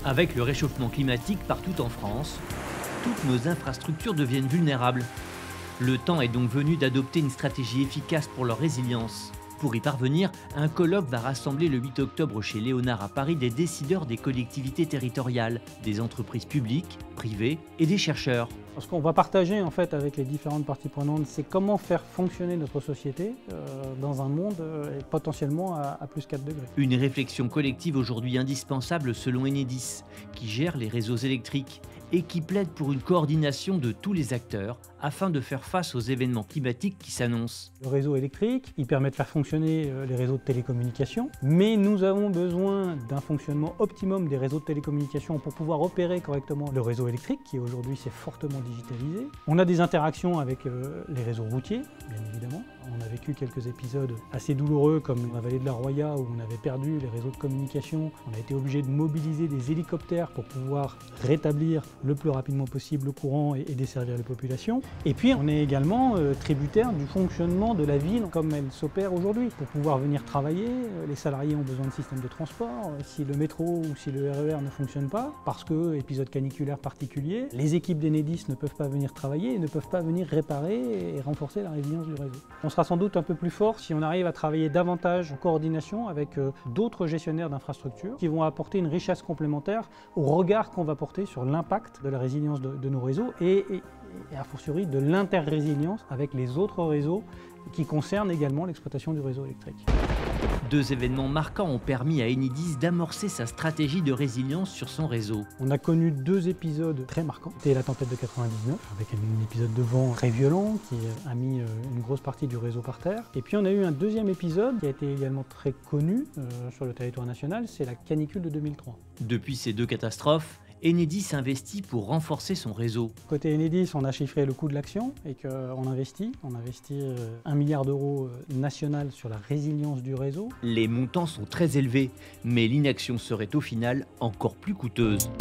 Avec le réchauffement climatique partout en France, toutes nos infrastructures deviennent vulnérables. Le temps est donc venu d'adopter une stratégie efficace pour leur résilience. Pour y parvenir, un colloque va rassembler le 8 octobre chez Léonard à Paris des décideurs des collectivités territoriales, des entreprises publiques, privées et des chercheurs. Ce qu'on va partager en fait avec les différentes parties prenantes, c'est comment faire fonctionner notre société dans un monde potentiellement à plus 4 degrés. Une réflexion collective aujourd'hui indispensable selon Enedis, qui gère les réseaux électriques et qui plaide pour une coordination de tous les acteurs afin de faire face aux événements climatiques qui s'annoncent. Le réseau électrique, il permet de faire fonctionner les réseaux de télécommunications, mais nous avons besoin d'un fonctionnement optimum des réseaux de télécommunications pour pouvoir opérer correctement le réseau électrique, qui aujourd'hui s'est fortement digitalisé. On a des interactions avec les réseaux routiers, bien évidemment. On a vécu quelques épisodes assez douloureux comme la vallée de la Roya où on avait perdu les réseaux de communication. On a été obligé de mobiliser des hélicoptères pour pouvoir rétablir le plus rapidement possible le courant et desservir les populations. Et puis on est également tributaire du fonctionnement de la ville comme elle s'opère aujourd'hui. Pour pouvoir venir travailler, les salariés ont besoin de systèmes de transport. Si le métro ou si le RER ne fonctionne pas, parce que épisode caniculaire particulier, les équipes d'Enedis ne peuvent pas venir travailler et ne peuvent pas venir réparer et renforcer la résilience du réseau. On sera sans doute un peu plus fort si on arrive à travailler davantage en coordination avec d'autres gestionnaires d'infrastructures qui vont apporter une richesse complémentaire au regard qu'on va porter sur l'impact de la résilience de nos réseaux et a fortiori de l'interrésilience avec les autres réseaux qui concernent également l'exploitation du réseau électrique. Deux événements marquants ont permis à Enedis d'amorcer sa stratégie de résilience sur son réseau. On a connu 2 épisodes très marquants. C'était la tempête de 99, avec un épisode de vent très violent qui a mis une grosse partie du réseau par terre. Et puis on a eu un deuxième épisode qui a été également très connu sur le territoire national, c'est la canicule de 2003. Depuis ces 2 catastrophes, Enedis investit pour renforcer son réseau. Côté Enedis, on a chiffré le coût de l'action et qu'on investit. On investit 1 milliard d'euros national sur la résilience du réseau. Les montants sont très élevés, mais l'inaction serait au final encore plus coûteuse.